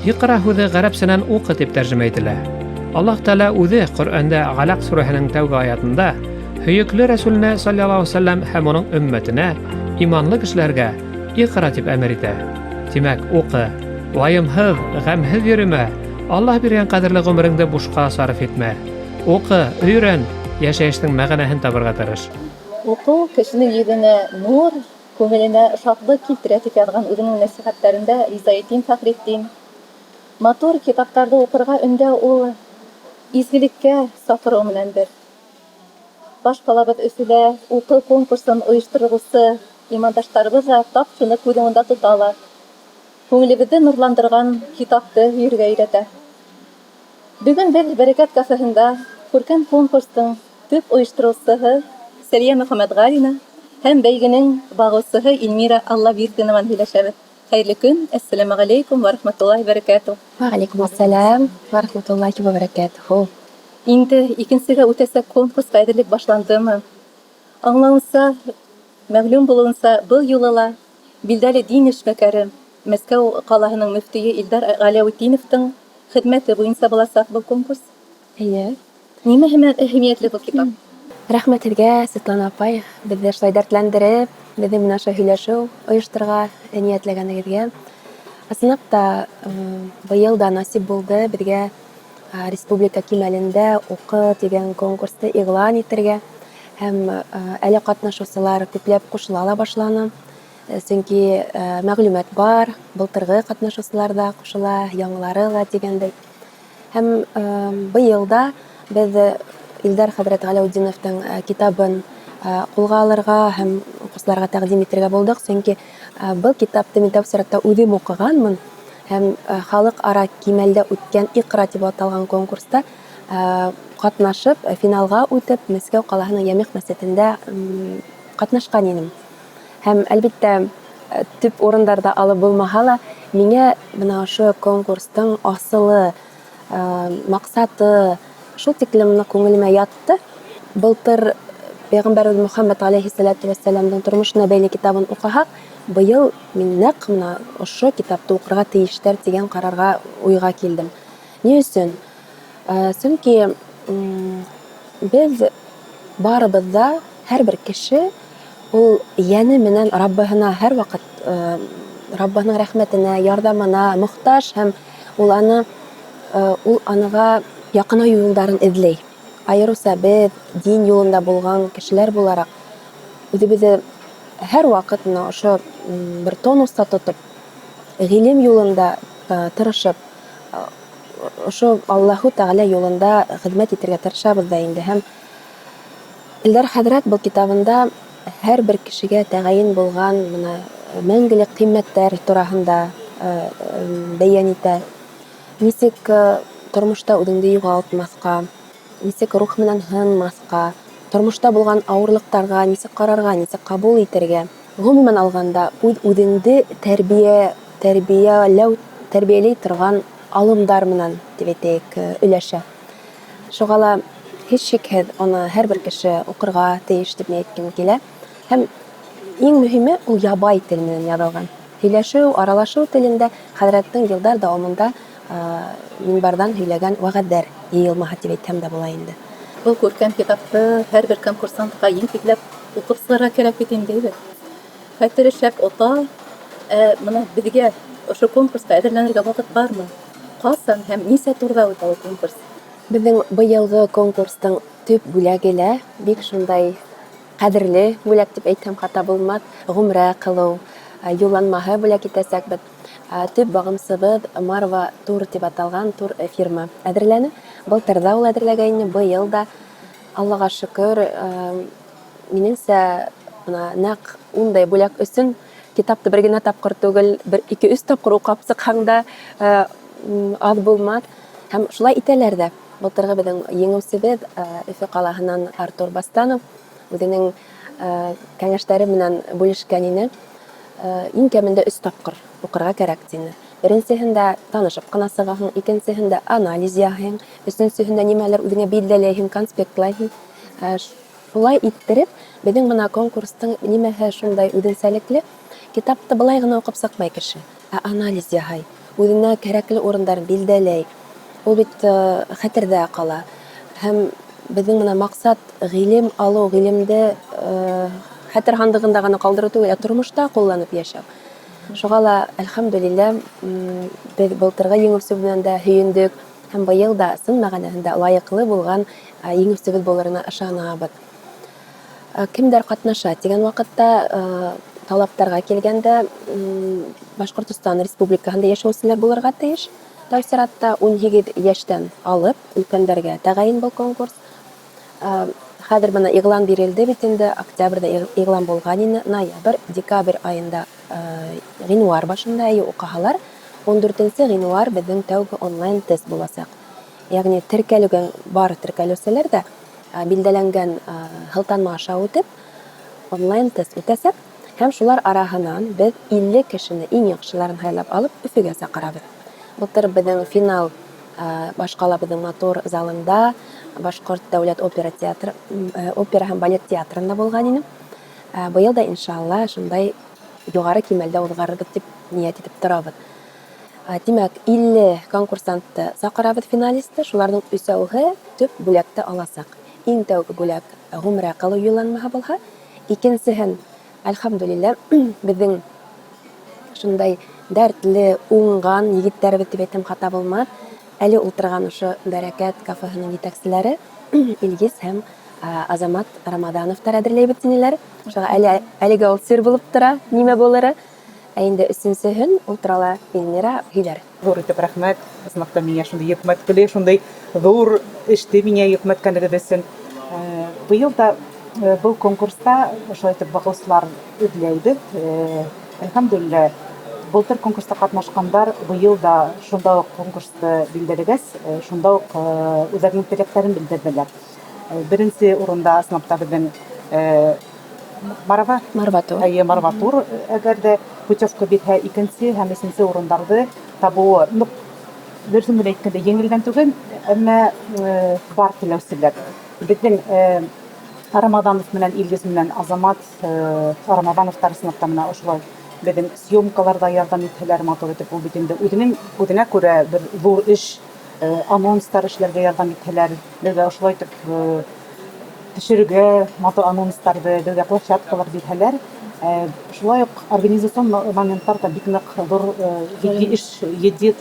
Иқра һүҙе ғәрәпсенән уҡы тип тәржемә ителә. Аллаһ Тәғәлә үҙе Ҡөрьәндә Ғалаҡ сүрәһенең тәүге аятында һөйөклө Рәсүленә саллаллаһу алейһи ва сәлләм һәм уның өммәтенә, иманлы кешеләргә иҡра тип әмер итә. Тимәк, уҡы, вайымһыҙ, ғәмһеҙ йөрөмә, Аллаһ биргән ҡәҙерле ғүмереңде бушҡа сарыф итмә. Уҡы, өйрән, йәшәйештең мәғәнәһен табырға тырыш. Уҡыу кешенең йөҙөнә нур, күңеленә шатлык килтерә тип яҙған үҙенең нәсихәттәрендә Ризаэтдин Фәхретдин. Матур китаптарҙы уҡырға өндәү ул изгелеккә саҡырыу менәндер. Баш ҡалабыҙ Өфөлә уҡыу конкурсын ойоштороғоусы имандаштарыбыҙ ҙа тап шуны күҙ уңында тоталар. Күңелебеҙҙе нурландырған китапты һөйөргә өйрәтә. Бөгөн беҙ Бәрәкәт кафеһында күркәм конкурстың төп ойоштороусыһы Сәлиә Мөхәмәтғалина һәм бәйгенең бағыусыһы Илмира Аллабирдинованы һөйләшәбеҙ. Хәйерле көн, әссәләму ғәләйкүм ва рахматуллаһи ва баракатуһ. Ва алейкум ассалам ва рахматуллаһи ва баракатуһ. Инде икенсегә үтәсәк конкурска әҙерлек башландымы? Аңлауынса, мәғлүм булыуынса, был юлы ла билдәле дин эшмәкәре Мәскәү ҡалаһының мөфтөйө Илдар Ғәләүетдиновтың хеҙмәте буйынса буласаҡ был конкурс. Эйе. Нимәһе менән әһәмиәтле был китап? Рәхмәт һеҙгә, Светлана апай, беҙҙе шулай дәртләндереп, беҙҙең менән ошо һөйләшеү ойошторорға ниәтләгәнегеҙгә. Ысынлап та, быйыл да насип булды беҙгә республика кимәлендә уҡы тигән конкурсты иғлан итергә. Һәм әле ҡатнашыусылар күпләп ҡушыла ла башланы. Сөнки мәғлүмәт бар, былтырғы ҡатнашыусылар ҙа ҡушыла, яңылары ла тигәндәй. Һәм быйыл да беҙ Илдар хәҙрәт Ғәләүетдиновтың китабын ҡулға алырға һәм уҡыусыларға тәҡдим итергә булдыҡ. Сөнки был китапты мин тәү сиратта үҙем уҡығанмын һәм халыҡ-ара кимәлдә үткән «Иҡра» тип аталған конкурста ҡатнашып, финалға үтеп, Мәскәү ҡалаһының Йәмиғ мәсетендә ҡатнашҡан инем. Һәм, әлбиттә, төп урындарҙа алып булмаһа ла, миңә бына ошо конкурстың асылы, маҡсаты шул тиклем күңелемә ятты. Былтыр Пәйғәмбәрбеҙ Мөхәммәд алейһиссәләтү вәссәләмдең тормошона бәйле китабын уҡыһаҡ, быйыл мин нәҡ мына ошо китапты уҡырға тейештәр тигән ҡарарға уйға килдем. Ни өсөн? Сөнки беҙ барыбыҙ ҙа, һәр бер кеше ул йәне менән Раббыһына һәр ваҡыт, Раббыһының рәхмәтенә, ярҙамына мохтаж һәм ул аныға яҡынайыу юлдарын эҙләй. Айырыуса беҙ дин юлында булған кешеләр булараҡ, үҙебеҙҙе һәр ваҡыт ошо бер тонуста тотоп, ғилем юлында тырышып, ошо Аллаһу Тәғәлә юлында хеҙмәт итергә тырышабыҙ ҙа инде. Һәм Илдар хәҙрәт был китабында һәр бер кешегә тәғәйен булған мәңгелек ҡиммәттәр тураһында бәйән итә. Нисек тормошта үҙеңде юғалтмаҫҡа, нисек рух менән һынмаҫҡа, тормошта булған ауырлыҡтарға нисек ҡарарға, нисек ҡабул итергә. Ғөмүмән алғанда, үҙ-үҙеңде тәрбиәләй торған алымдар менән, тип әйтәйек, өләшә. Шуға ла һис шикһеҙ уны һәр бер кеше уҡырға тейеш тип әйткем килә. Һәм иң мөһиме ул ябай тел менән яҙылған. Һөйләшеү, аралашыу телендә хәҙрәттең йылдар дауамында минбарҙан һөйләгән вәғәҙҙәр йыйылмаһы тип әйтһәм дә була инде. Был күркәм китапты һәр бер конкурсантҡа еңкикләп уҡып сығырға кәрәк бит инде. Хәтер шәп ота, бына беҙгә ошо конкурска әҙерләнергә ваҡыт бармы? Ҡасан һәм нисә турҙа үтә ул конкурс? Беҙҙең быйылғы конкурстың төп бүләге лә бик шундай ҡәҙерле бүләк тип әйтһәм хата булмаҫ. Ғүмрә ҡылыу юлланмаһы бүләк итәсәкбеҙ. Төп бағымсыбыҙ Марва Тур тип аталған тур фирма әҙерләне. Былтырҙа ул әҙерләгәйне, быйыл да, Аллаға шөкөр, минеңсә, нәҡ ундай бүләк өсөн китапты бер генә тапҡыр түгел, 2-3 тапҡыр уҡып сыҡһаң да аҙ булмаҫ. Һәм шулай итәләр ҙә. Былтырғы беҙҙең еңеүсебеҙ Өфө ҡалаһынан Артур Бастанов үҙенең кәңәштәре менән бүлешкән ине. Иң кәмендә 3 тапҡыр уҡырға кәрәк тине. Беренсеһендә танышып ҡына сығаһың, икенсеһендә анализ яһайһың, өсөнсөһөндә нимәлер үҙеңә билдәләйһең, конспектлайһың. Шулай иттереп, беҙҙең бына конкурстың нимәһе шундай үҙенсәлекле, китапты былай ғына уҡып сыҡмай кеше, анализ яһай. үзенә кәрәкле урындарын билдәләй. Ул бит хәтердә кала. Һәм безнең менә максат гыйлем алу, гыйлемде хәтер һандыгында гына калдыру түгел, тормышта кулланып яшәү. Шуга ла әлхәмдүлиллә, без былтыргы еңүсебез белән дә һөендек һәм быел да сын мәгънәһендә лаеклы булган еңүсебез булырына ышанабыз. Кемдер катнаша дигән вакытта, талаптарга килгәндә, Башкортстан Республикаһында яшәүчеләр булырга тиеш. Тәүсиратта 18 яшьтән алып өлкәннәргә тәгаен был конкурс. Хәзер менә игълан бирелде бит инде, октябрьдә игълан булган иде, ноябрь, декабрь аенда, гыйнвар башында укыһалар. 14 гыйнвар безнең тәүге онлайн тест булачак. Ягъни теркәлүгә бар теркәлүчеләр дә билдәләнгән хылтанма аша үтеп онлайн тест үтәсәк, һәм шулар араһыннан без 50 кешене иң яхшыларын һайлап алып Өфөгә сакырабыз. Былтыр безнең финал Башкала безнең матур залында, Башкорт дәүләт опера театры, опера һәм балет театрында булган иде. Быел да иншалла шундай югары кимәлдә узгарырбыз дип ният итеп торабыз. Димәк, 50 конкурсантты сакырабыз, финалистты, шуларның 3-үе төп бүләкте аласак. Иң тәүге бүләк гомрә кылу юлланмаһы булһа, икенчесен, әлхәмдүлиллә, безнең шундай дәртле, уңган егетләрбез дип әйтәм, хата булмас. Әле ултырган ошо Бәрәкәт кафеһының җитәкчеләре Илгиз һәм Азамат Рамадановтар әзерләйбез динеләр. Шуга әлегә ул сер булып тора, нимә булыры. Инде 3-һен ултырала Илмира һөйләр. Зур итеп рәхмәт. Ысынлыкта миңа шундый йөкмәт килә, шундый зур эште миңа йөкмәткәнлегегез өчен. Быел да был конкурста ошо итеп багышлар эзләйбез. Әлхәмдүлиллә, былтыр конкурста катнашкандар быел да шунда ук конкурсты билдәләгәс, шунда ук үзләренең теләкләрен белдерделәр. Беренче урында ысынлыкта безнең Марватур. Марватур, әгәр дә путевка бирһә, икенче һәм өченче урыннарны табуы, дөресен генә әйткәндә, еңелгән түгел, әмма бар теләүчеләр. Безнең Рамаданов менән Илгиз менән Азамат Рамадановтар ысынлыкта менә ошолай безнең съемкаларда ярдәм итәләр, матур итеп, ул бит инде үзенә күрә бер зур эш, анонстар эшләргә ярдәм итәләр. Безгә ошолай итеп төшерергә матур анонстарды, безгә площадкалар бирәләр. Шулай ук организацион моменттар да бик нык зур җитди эш, җитди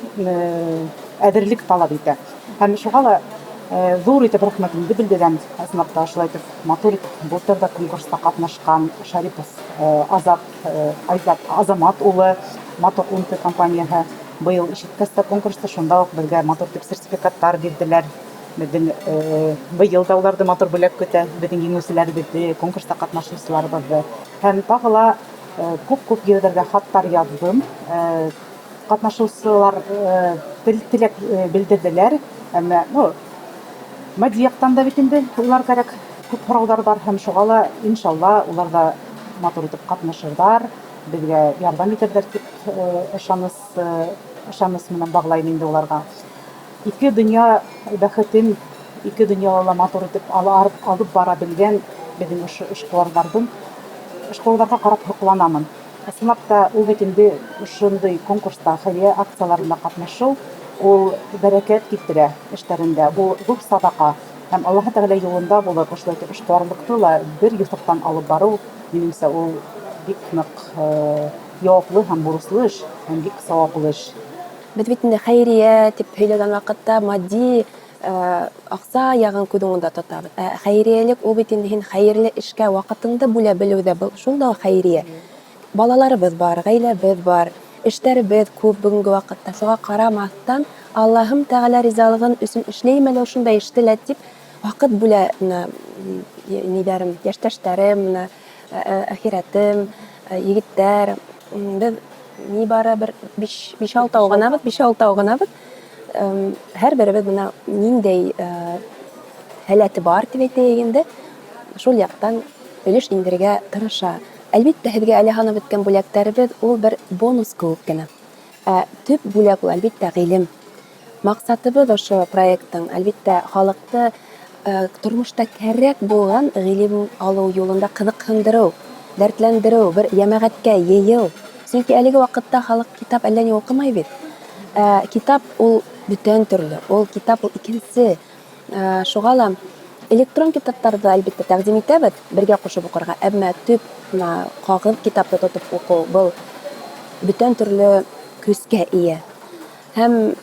әзерлек таләп итә. Һәм шуга ла зур итеп рәхмәтемне белдерәм. Ысынлыкта шулай итеп матур итеп былтыр да конкурста катнашкан Шарипов Азамат улы матур унты компанияһы быел ишеткәстә конкурста шунда ук безгә матур итеп сертификаттар бирделәр. Безнең быел да уларда матур бүләк көтә, безнең еңүчеләребезне, конкурста катнашучыларыбызны. Һәм тагы ла күп җирләргә хаттар яздым. Катнашучылар теләк белдерделәр. Әмма Мәдияктан да бит инде улар кирәк күп сораулар бар һәм шуга ла иншалла улар да матур итеп катнашырдар, безгә ярдәм итәрдер дип ышаныс менән баглайм инде уларга. Ике дөнья бәхетен, ике дөньяла матур итеп алып бара белгән безнең эшкуарларга карап хукланамын. Ысынлап та ул бит инде шундый конкурста, хәйрия акцияларында катнашу, ул бәрәкәт китерә эшләрендә, ул зур садака. Һәм Аллаһ Тәгалә юлында булып, ошолай итеп эшкуарлыкны ла бер юсыктан алып бару, минемчә, ул бик нык яваплы һәм бурыслы эш, һәм бик саваплы эш. Без бит инде хәйрия дип һөйләгән вакытта матди акса ягын күз уңында тотабыз. Хәйриялек ул бит инде һин хәерле эшкә вакытыңды бүлә белүдә, шунда хәйрия. Балаларыбыз бар, гаиләбез бар, эшләребез күп бүгенге вакытта. Шуга карамастан, Аллаһым Тәгалә ризалыгын өчен эшләйм әле шундай эште дип вакыт бүлә нидәрем, яшьтәшләрем, ахиратым, егетләр. Без нибары бер 5-6 гынабыз. Һәр беребез менә ниндәй һәләте бар дип әйтәйек инде. Шул яктан өлеш индергә тырыша. Әлбәттә, һезгә әле һанап беткән бүләкләребез ул бер бонус кебек кенә. Төп бүләк ул әлбәттә гыйлем. Максатыбыз ошо проекттың әлбәттә халыкты тормышта кәрәк булган гыйлем алу юлында кызыксындыру, дәртләндерү, бер җәмәгатькә йыйу. Чөнки әлеге вакытта халык китап әллә ни укымай бит. китап ул бүтән төрле, ул китап ул икенсе. Шуға ла электрон китаптарҙы әлбиттә тәҡдим итәбеҙ, бергә ҡушып уҡырға, әммә төп ҡағыҙ китапты тотоп уҡыу был бүтән төрлө көскә ия. Һәм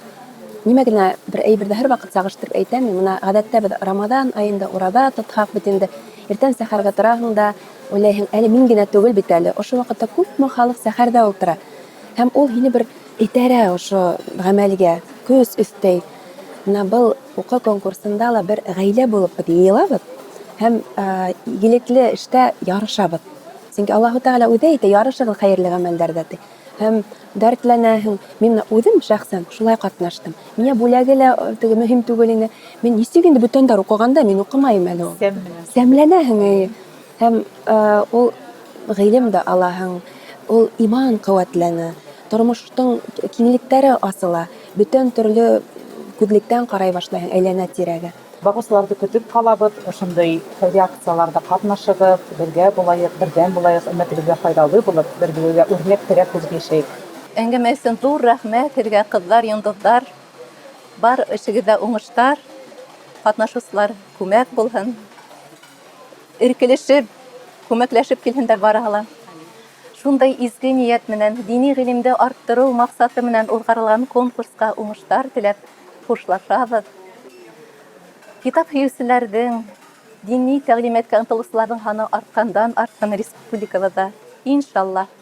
нимә генә бер әйберҙе һәр ваҡыт сағыштырып әйтәм, мына ғәҙәттә беҙ Рамаҙан айында ураҙа тотһаҡ бит инде, иртән сәхәргә тораһың да уйлайһың, әле мин генә түгел бит әле, ошо ваҡытта күпме халыҡ сәхәрҙә ултыра. Һәм ул һине бер этәрә ошо ғәмәлгә, көс өҫтәй. Менә был уҡыу конкурсында ла бер ғаилә булып беҙ йыйылабыҙ һәм игелекле эштә ярышабыҙ. Сөнки Аллаһу Тәғәлә үҙе әйтә, ярышығыҙ хәйерле ғәмәлдәрҙә, ти. Һәм дәртләнәһең. Мин үҙем шәхсән шулай ҡатнаштым. Миңә бүләге лә мөһим түгел ине. Мин нисек инде бүтәндәр уҡығанда мин уҡымайым әле ул. Сәмләнәһең. Һәм ул ғилем дә алаһың, ул иман ҡеүәтләнә, тормоштоң киңлектәре асыла, бүтән төрлө күҙлектән ҡарай башлайһың әйләнә-тирәгә. Бағыусыларҙы көтөп ҡалабыҙ, ошондай реакцияларда ҡатнашығыҙ, бергә булайыҡ, берҙәм булайыҡ, өммәтебеҙгә файҙалы булып, бер-берегеҙгә үрнәк терәп узып йәшәйек. Әңгәмә өсөн ҙур рәхмәт һеҙгә, ҡыҙҙар, йондоҙҙар. Бар эшегеҙҙә уңыштар, ҡатнашыусылар күмәк булһын. Иркелешеп, күмәкләшеп килһендәр барыһы ла. Шундай изге ниәт менән, дини ғилемде арттырыу маҡсаты менән уҙғарылған конкурсҡа уңыштар теләп хушлашабыҙ. Китап һөйөүселәрҙең, дини тәғлимәткә ынтылыусыларҙың һаны артҡандан-артҡан республикабыҙҙа. Иншаллах.